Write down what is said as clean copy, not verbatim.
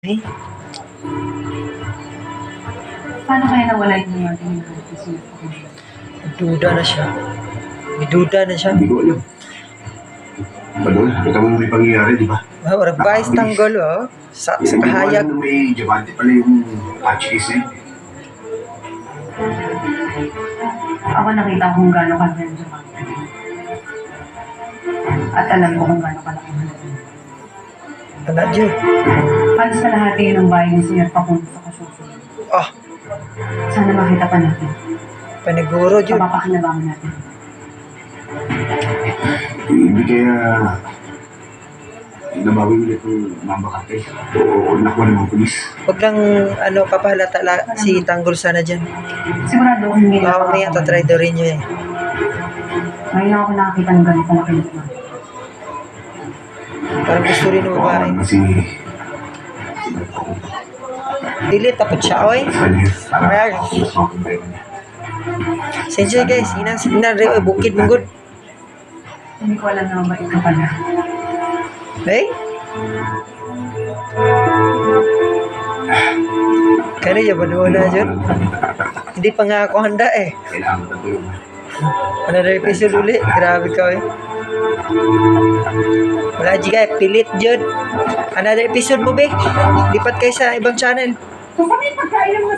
Eh, Paano kaya nawala yung yung ating duda na siya. May duda na siya. Hindi ko alam. Padol, kita mo may pangyayari, di ba? Wow, ragbais tanggol, oh. Sa Hindi ko alam kahayag. na may Javante pala yung patch case eh. Ako nakita kung gaano ka-friend sa company. At alam ko kung gaano kalaki halaga. Ano, Diyo? Halos sa lahat ng bahay ni Sr. Pakuno sa kasusunod. Ah, Sana makita pa natin. paniguro, Diyo. Mapapakinabangan natin. Hindi kaya nabawi ulit yung Mamba Kate o nakuha ng mga pulis. Huwag lang, papahalata si Tanggol sana dyan. Sigurado kung hindi Baka may atatry daw rin niyo eh. Ngayon lang ako nakakita ng ganito na kinuha. Parang gusto rin ng babae. Kasi Dili, tapos siya, oy. para mas makumbay niya. Sensya guys, sinan rin, bukid mong good. Hindi ko alam na mabait ka pala. Eh? Kaya niya ba na dyan? Hindi pa nga ako handa eh. Kailangan mo ng tulungan. Another episode ulit. Grabe ka eh. Wala jika pilit dyan. Another episode mo be. Lipat kayo sa ibang channel. Kung kami pagkain ng mga